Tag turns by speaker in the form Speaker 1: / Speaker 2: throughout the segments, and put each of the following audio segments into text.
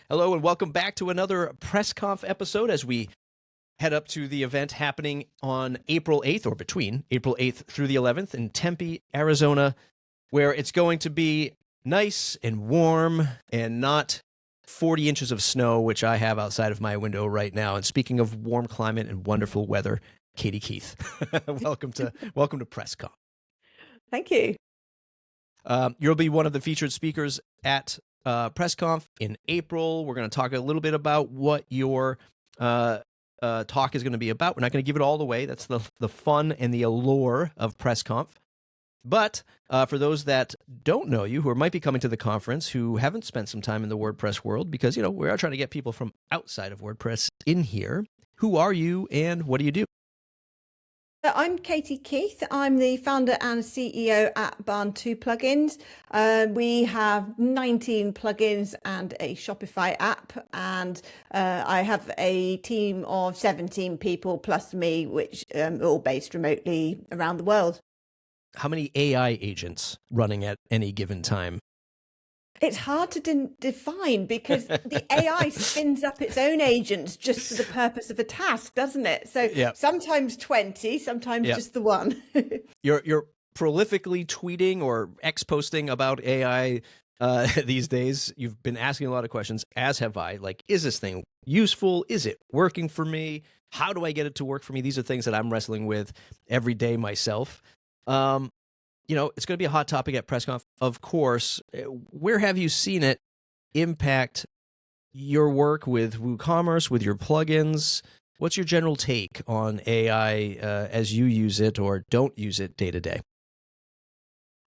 Speaker 1: Hello and welcome back to another PressConf episode as we head up to the event happening on April 8th, or between April 8th through the 11th in Tempe, Arizona, where it's going to be nice and warm and not 40 inches of snow, which I have outside of my window right now. And speaking of warm climate and wonderful weather, Kaite Keith, welcome to PressConf.
Speaker 2: Thank you.
Speaker 1: You'll be one of the featured speakers at PressConf in April. We're going to talk a little bit about what your talk is going to be about. We're not going to give it all away. That's the fun and the allure of PressConf. But for those that don't know you, who might be coming to the conference, who haven't spent some time in the WordPress world, because, we are trying to get people from outside of WordPress in here. Who are you and what do you do?
Speaker 2: I'm Kaite Keith. I'm the founder and CEO at Barn2 Plugins. We have 19 plugins and a Shopify app, and I have a team of 17 people plus me, which are all based remotely around the world.
Speaker 1: How many AI agents running at any given time?
Speaker 2: It's hard to define because the AI spins up its own agents just for the purpose of a task, doesn't it? So sometimes 20, sometimes just the one.
Speaker 1: You're prolifically tweeting or X-posting about AI these days. You've been asking a lot of questions, as have I. Like, is this thing useful? Is it working for me? How do I get it to work for me? These are things that I'm wrestling with every day myself. It's going to be a hot topic at PressConf, of course. Where have you seen it impact your work with WooCommerce, with your plugins? What's your general take on AI as you use it or don't use it day to day?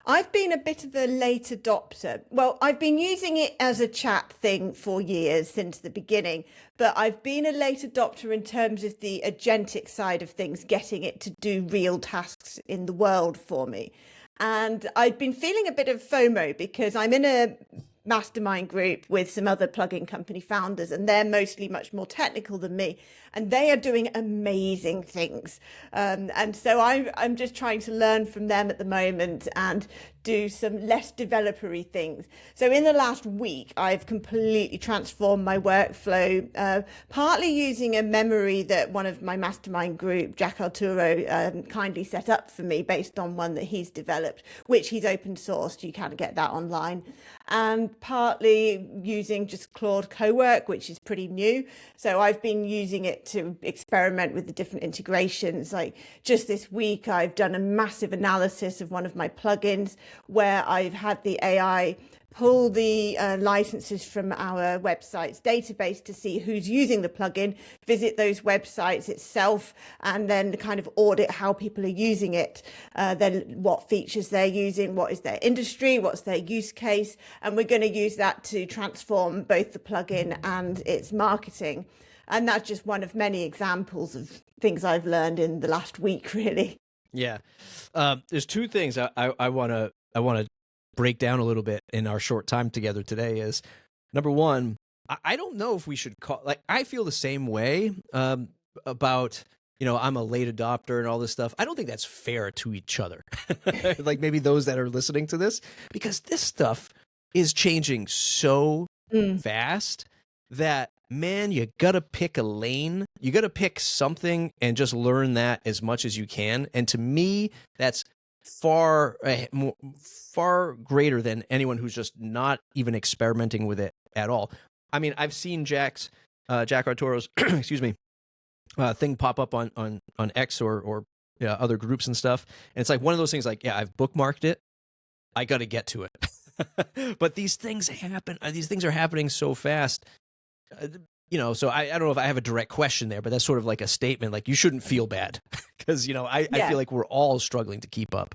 Speaker 2: I've been a bit of a late adopter. Well, I've been using it as a chat thing for years since the beginning, but I've been a late adopter in terms of the agentic side of things, getting it to do real tasks in the world for me. And I've been feeling a bit of FOMO because I'm in a mastermind group with some other plugin company founders, and they're mostly much more technical than me, and they are doing amazing things. And so I'm just trying to learn from them at the moment and do some less developer-y things. So in the last week, I've completely transformed my workflow, partly using a memory that one of my mastermind group, Jack Arturo, kindly set up for me based on one that he's developed, which he's open sourced. You can get that online. And partly using just Claude Cowork, which is pretty new. So I've been using it to experiment with the different integrations. Like just this week, I've done a massive analysis of one of my plugins where I've had the AI pull the licenses from our website's database to see who's using the plugin, visit those websites itself, and then kind of audit how people are using it, then what features they're using, what is their industry, what's their use case, and we're going to use that to transform both the plugin and its marketing. And that's just one of many examples of things I've learned in the last week, really.
Speaker 1: Yeah. There's two things I want to break down a little bit in our short time together today. Is number one, I don't know if we should call, like, I feel the same way about, I'm a late adopter and all this stuff. I don't think that's fair to each other. Like maybe those that are listening to this, because this stuff is changing so fast that, man, you gotta pick a lane. You gotta pick something and just learn that as much as you can. And to me, that's far greater than anyone who's just not even experimenting with it at all. I mean, I've seen Jack Arturo's excuse me thing pop up on X or other groups and stuff, and it's like one of those things. Like, I've bookmarked it. I got to get to it. But these things happen. These things are happening so fast. So I don't know if I have a direct question there, but that's sort of like a statement. Like, you shouldn't feel bad because I feel like we're all struggling to keep up.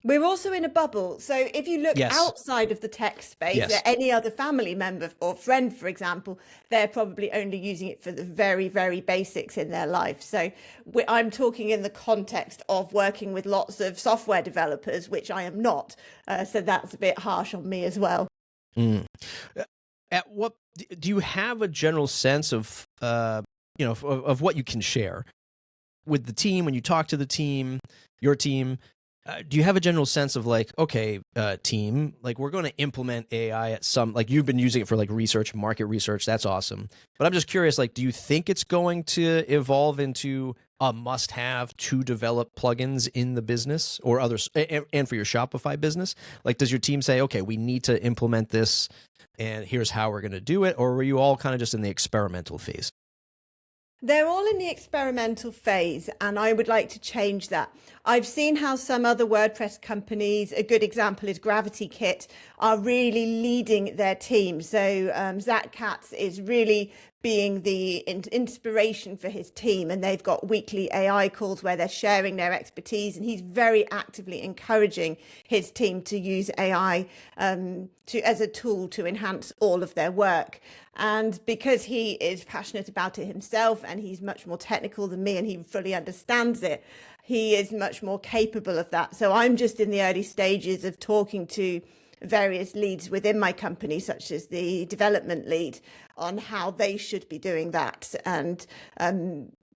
Speaker 2: We're also in a bubble. So if you look outside of the tech space at any other family member or friend, for example, they're probably only using it for the very, very basics in their life. So I'm talking in the context of working with lots of software developers, which I am not. So that's a bit harsh on me as well.
Speaker 1: At what do you have a general sense of of what you can share with the team when you talk to the team, your team? Do you have a general sense of like, okay, team, like we're going to implement AI at some, like you've been using it for like research, market research. That's awesome. But I'm just curious, like, do you think it's going to evolve into a must have to develop plugins in the business or others and for your Shopify business? Like, does your team say, okay, we need to implement this and here's how we're going to do it? Or were you all kind of just in the experimental phase?
Speaker 2: They're all in the experimental phase, and I would like to change that. I've seen how some other WordPress companies, a good example is Gravity Kit, are really leading their team. So Zach Katz is really being the inspiration for his team, and they've got weekly AI calls where they're sharing their expertise, and he's very actively encouraging his team to use AI as a tool to enhance all of their work. And because he is passionate about it himself and he's much more technical than me and he fully understands it, he is much more capable of that. So I'm just in the early stages of talking to various leads within my company, such as the development lead, on how they should be doing that. And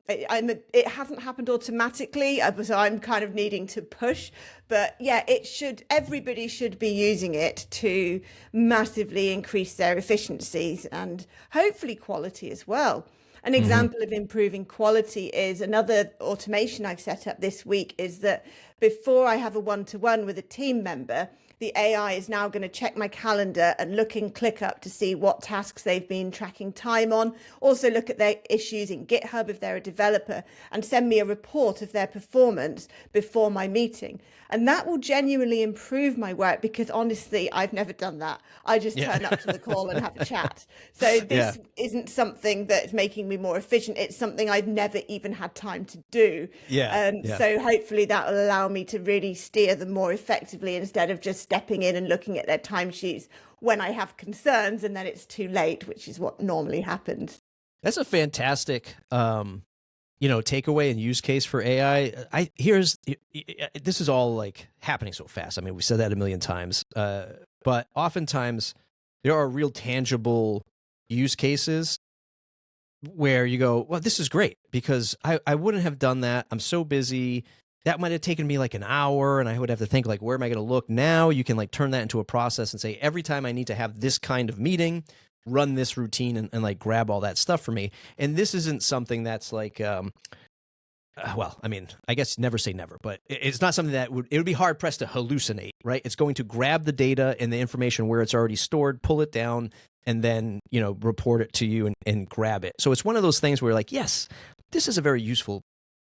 Speaker 2: it hasn't happened automatically, so I'm kind of needing to push. But yeah, everybody should be using it to massively increase their efficiencies and hopefully quality as well. An example of improving quality is another automation I've set up this week is that before I have a one-to-one with a team member, the AI is now going to check my calendar and look in ClickUp to see what tasks they've been tracking time on. Also look at their issues in GitHub if they're a developer and send me a report of their performance before my meeting. And that will genuinely improve my work because honestly, I've never done that. I just turn up to the call and have a chat. So this isn't something that's making me more efficient. It's something I've never even had time to do. So hopefully that will allow me to really steer them more effectively instead of just stepping in and looking at their timesheets when I have concerns and then it's too late, which is what normally happens.
Speaker 1: That's a fantastic takeaway and use case for AI. This is all like happening so fast. I mean, we said that a million times, but oftentimes there are real tangible use cases where you go, well, this is great because I wouldn't have done that. I'm so busy. That might have taken me like an hour and I would have to think like, where am I going to look? Now you can like turn that into a process and say, every time I need to have this kind of meeting, run this routine and like grab all that stuff for me. And this isn't something that's like, well, I mean, I guess never say never, but it's not something that it would be hard pressed to hallucinate, right? It's going to grab the data and the information where it's already stored, pull it down, and then, report it to you and grab it. So it's one of those things where like, yes, this is a very useful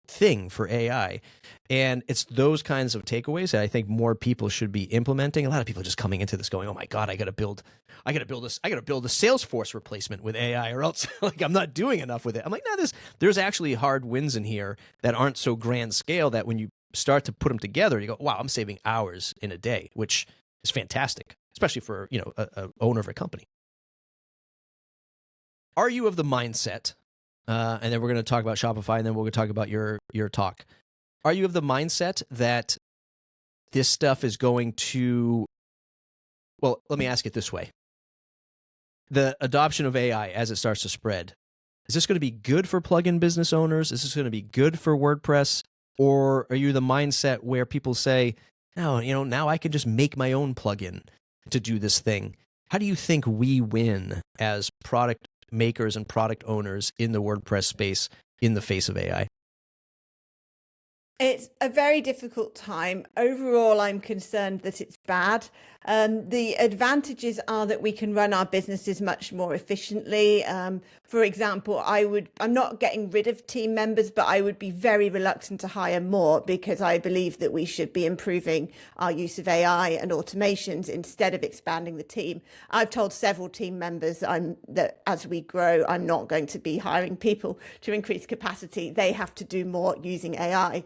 Speaker 1: thing for AI. And it's those kinds of takeaways that I think more people should be implementing. A lot of people are just coming into this going, oh my God, I got to build a Salesforce replacement with AI or else like I'm not doing enough with it. I'm like, no, there's actually hard wins in here that aren't so grand scale that when you start to put them together, you go, wow, I'm saving hours in a day, which is fantastic, especially for, a owner of a company. Are you of the mindset, and then we're going to talk about Shopify, and then we're going to talk about your talk. Are you of the mindset that this stuff is going to, well, let me ask it this way. The adoption of AI as it starts to spread, is this going to be good for plugin business owners? Is this going to be good for WordPress? Or are you the mindset where people say, no, now I can just make my own plugin to do this thing? How do you think we win as product makers and product owners in the WordPress space in the face of AI?
Speaker 2: It's a very difficult time. Overall, I'm concerned that it's bad. The advantages are that we can run our businesses much more efficiently. For example, I'm not getting rid of team members, but I would be very reluctant to hire more because I believe that we should be improving our use of AI and automations instead of expanding the team. I've told several team members that as we grow, I'm not going to be hiring people to increase capacity. They have to do more using AI.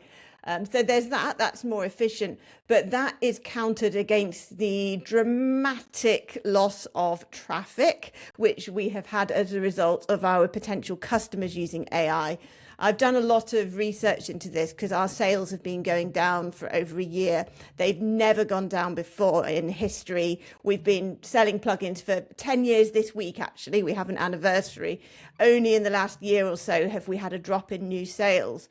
Speaker 2: So there's that's more efficient, but that is countered against the dramatic loss of traffic, which we have had as a result of our potential customers using AI. I've done a lot of research into this because our sales have been going down for over a year. They've never gone down before in history. We've been selling plugins for 10 years this week, actually. We have an anniversary. Only in the last year or so have we had a drop in new sales.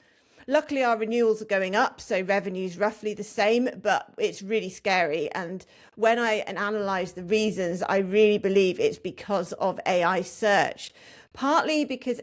Speaker 2: Luckily, our renewals are going up, so revenue's roughly the same, but it's really scary. And when I analyze the reasons, I really believe it's because of AI search. Partly because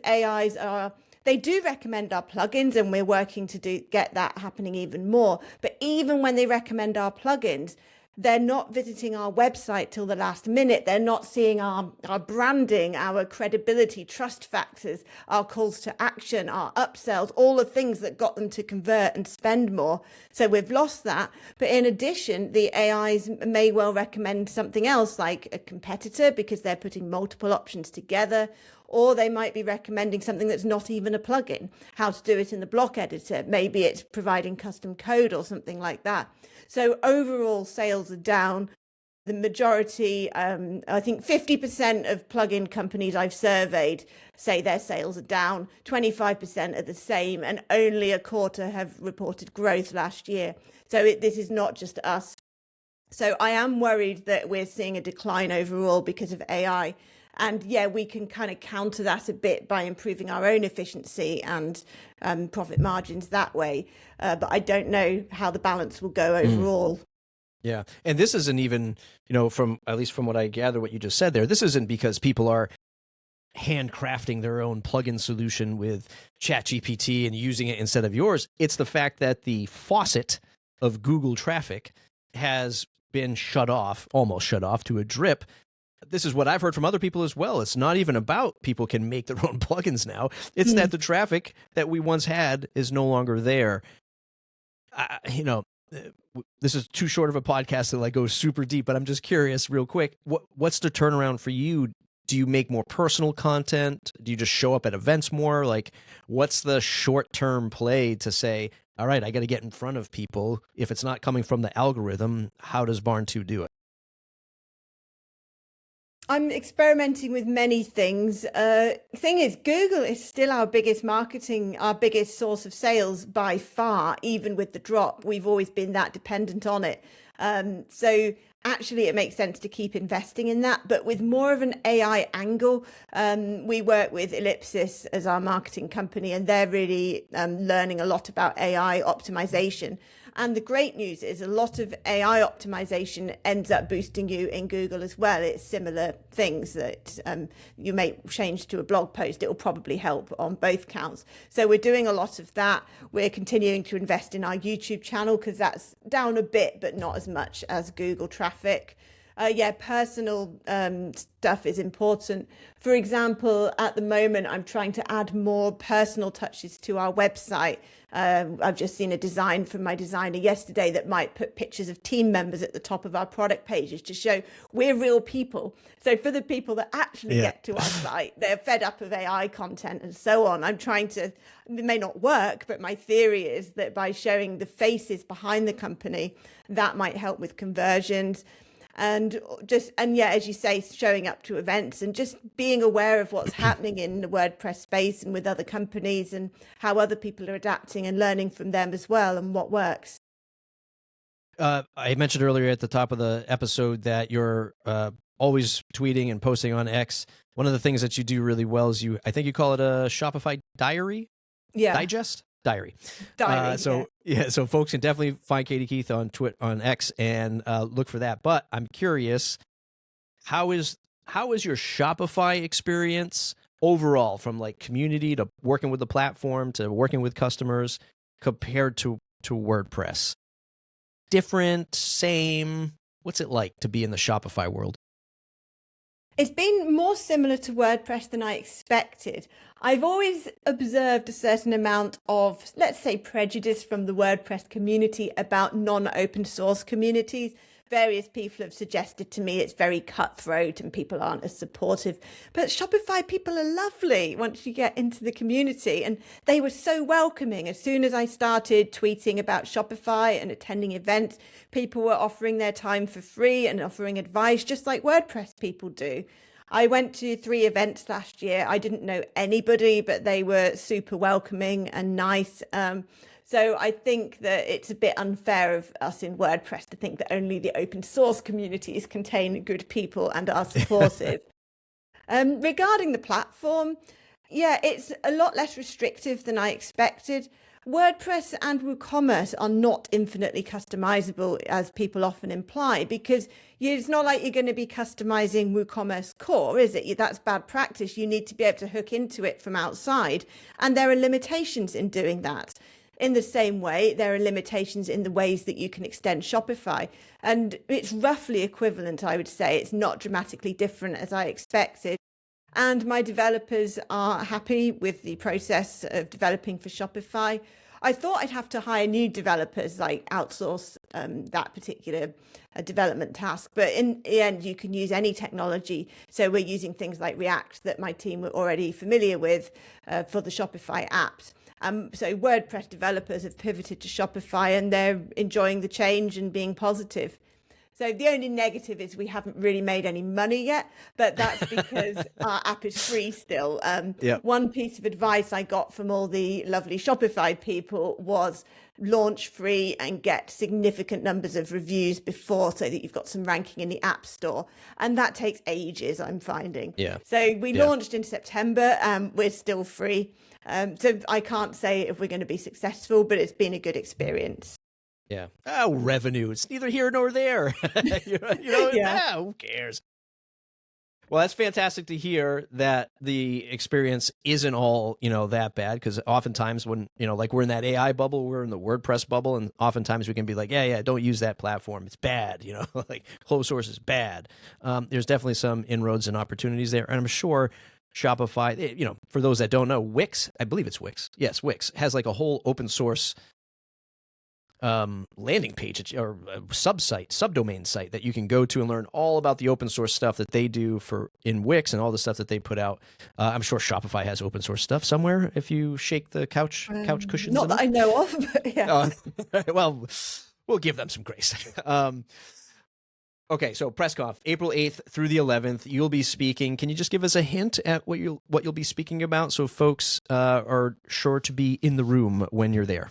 Speaker 2: they do recommend our plugins, and we're working to get that happening even more. But even when they recommend our plugins, they're not visiting our website till the last minute. They're not seeing our branding, our credibility, trust factors, our calls to action, our upsells, all the things that got them to convert and spend more. So we've lost that. But in addition, the AIs may well recommend something else like a competitor because they're putting multiple options together. Or they might be recommending something that's not even a plugin, how to do it in the block editor. Maybe it's providing custom code or something like that. So overall sales are down. The majority, I think 50% of plugin companies I've surveyed say their sales are down, 25% are the same, and only a quarter have reported growth last year. So this is not just us. So I am worried that we're seeing a decline overall because of AI. And yeah, we can kind of counter that a bit by improving our own efficiency and profit margins that way. But I don't know how the balance will go overall.
Speaker 1: Yeah. And this isn't even, from at least from what I gather, what you just said there, this isn't because people are handcrafting their own plugin solution with ChatGPT and using it instead of yours. It's the fact that the faucet of Google traffic has been almost shut off to a drip. This is what I've heard from other people as well. It's not even about people can make their own plugins now. It's that the traffic that we once had is no longer there. This is too short of a podcast to go super deep, but I'm just curious real quick. What's the turnaround for you? Do you make more personal content? Do you just show up at events more? What's the short-term play to say, all right, I got to get in front of people. If it's not coming from the algorithm, how does Barn 2 do it?
Speaker 2: I'm experimenting with many things. Thing is, Google is still our biggest source of sales by far, even with the drop. We've always been that dependent on it. So actually, it makes sense to keep investing in that. But with more of an AI angle, we work with Ellipsis as our marketing company, and they're really learning a lot about AI optimization. And the great news is a lot of AI optimization ends up boosting you in Google as well. It's similar things that you may change to a blog post. It will probably help on both counts. So we're doing a lot of that. We're continuing to invest in our YouTube channel because that's down a bit, but not as much as Google traffic. Personal stuff is important. For example, at the moment, I'm trying to add more personal touches to our website. I've just seen a design from my designer yesterday that might put pictures of team members at the top of our product pages to show we're real people. So for the people that actually get to our site, they're fed up of AI content and so on. It may not work, but my theory is that by showing the faces behind the company, that might help with conversions. And as you say, showing up to events and just being aware of what's happening in the WordPress space and with other companies and how other people are adapting and learning from them as well and what works.
Speaker 1: I mentioned earlier at the top of the episode that you're always tweeting and posting on X. One of the things that you do really well is I think you call it a Shopify diary?
Speaker 2: Yeah.
Speaker 1: Digest? Diary.
Speaker 2: So
Speaker 1: folks can definitely find Kaite Keith on X and look for that. But I'm curious, how is your Shopify experience overall, from community to working with the platform to working with customers, compared to WordPress? Different, same? What's it like to be in the Shopify world?
Speaker 2: It's been more similar to WordPress than I expected. I've always observed a certain amount of, let's say, prejudice from the WordPress community about non-open source communities. Various people have suggested to me it's very cutthroat and people aren't as supportive. But Shopify people are lovely once you get into the community, and they were so welcoming. As soon as I started tweeting about Shopify and attending events, people were offering their time for free and offering advice just like WordPress people do. I went to 3 events last year. I didn't know anybody, but they were super welcoming and nice. So I think that it's a bit unfair of us in WordPress to think that only the open source communities contain good people and are supportive. Regarding the platform, it's a lot less restrictive than I expected. WordPress and WooCommerce are not infinitely customizable, as people often imply, because it's not like you're going to be customizing WooCommerce core, is it? That's bad practice. You need to be able to hook into it from outside, and there are limitations in doing that. In the same way, there are limitations in the ways that you can extend Shopify. And it's roughly equivalent, I would say. It's not dramatically different as I expected. And my developers are happy with the process of developing for Shopify. I thought I'd have to hire new developers, like outsource that particular development task. But in the end, you can use any technology. So we're using things like React that my team were already familiar with for the Shopify apps. So WordPress developers have pivoted to Shopify, and they're enjoying the change and being positive. So the only negative is we haven't really made any money yet, but that's because our app is free still. One piece of advice I got from all the lovely Shopify people was launch free and get significant numbers of reviews before, so that you've got some ranking in the App Store. And that takes ages, I'm finding. So we launched in September. We're still free. So I can't say if we're going to be successful, but it's been a good experience.
Speaker 1: Yeah. Oh, revenue. It's neither here nor there. Who cares? Well, that's fantastic to hear that the experience isn't all, that bad, because oftentimes when, like we're in that AI bubble, we're in the WordPress bubble, and oftentimes we can be like, yeah, don't use that platform. It's bad, like closed source is bad. There's definitely some inroads and opportunities there. And I'm sure Shopify, for those that don't know, Wix, I believe it's Wix. Yes, Wix has like a whole open source landing page or subdomain site that you can go to and learn all about the open source stuff that they do in Wix and all the stuff that they put out. I'm sure Shopify has open source stuff somewhere if you shake the couch cushions.
Speaker 2: Not that I know of, but yeah.
Speaker 1: Well, we'll give them some grace. Okay, so PressConf, April 8th through the 11th, you'll be speaking. Can you just give us a hint at what you'll be speaking about, so folks are sure to be in the room when you're there?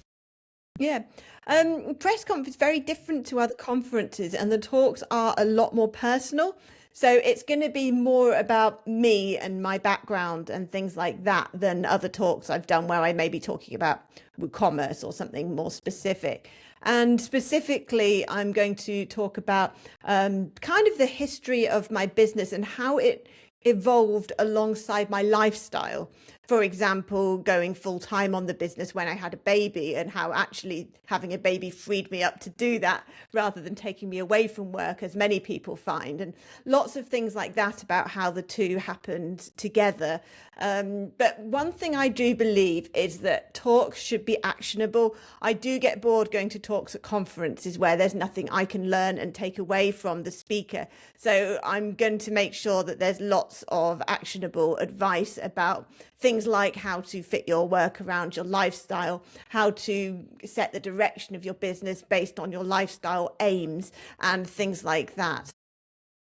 Speaker 2: Yeah. PressConf is very different to other conferences, and the talks are a lot more personal. So it's going to be more about me and my background and things like that than other talks I've done where I may be talking about WooCommerce or something more specific. And specifically, I'm going to talk about kind of the history of my business and how it evolved alongside my lifestyle. For example, going full time on the business when I had a baby, and how actually having a baby freed me up to do that rather than taking me away from work, as many people find, and lots of things like that about how the two happened together. But one thing I do believe is that talks should be actionable. I do get bored going to talks at conferences where there's nothing I can learn and take away from the speaker. So I'm going to make sure that there's lots of actionable advice about things like how to fit your work around your lifestyle, how to set the direction of your business based on your lifestyle aims, and things like that.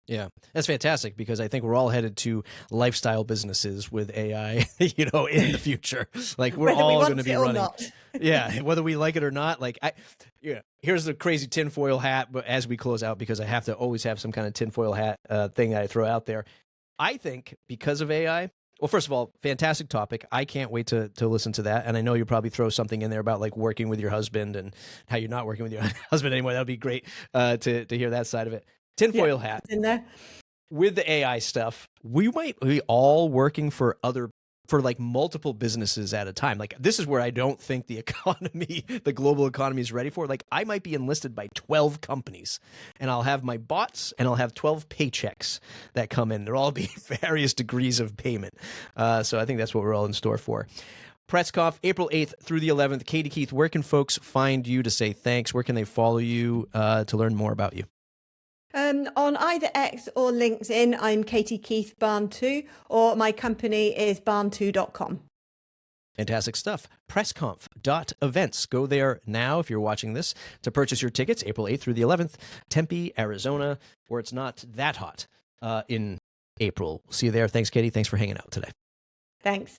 Speaker 1: Yeah, that's fantastic, because I think we're all headed to lifestyle businesses with AI, in the future. Like we're all going to be running. Yeah, whether we like it or not. Like here's the crazy tinfoil hat, but as we close out, because I have to always have some kind of tinfoil hat thing that I throw out there. I think because of AI, well, first of all, fantastic topic. I can't wait to listen to that. And I know you'll probably throw something in there about like working with your husband and how you're not working with your husband anymore. That'd be great to hear that side of it. Tinfoil hat.
Speaker 2: In there.
Speaker 1: With the AI stuff, we might be all working for like multiple businesses at a time. Like this is where I don't think the global economy is ready for. Like I might be enlisted by 12 companies, and I'll have my bots, and I'll have 12 paychecks that come in. There'll all be various degrees of payment. So I think that's what we're all in store for. PressConf, April 8th through the 11th. Kaite Keith, where can folks find you to say thanks? Where can they follow you to learn more about you?
Speaker 2: On either X or LinkedIn, I'm Kaite Keith Barn2, or my company is barn2.com.
Speaker 1: Fantastic stuff. PressConf.events. Go there now if you're watching this to purchase your tickets, April 8th through the 11th, Tempe, Arizona, where it's not that hot in April. See you there. Thanks, Katie. Thanks for hanging out today.
Speaker 2: Thanks.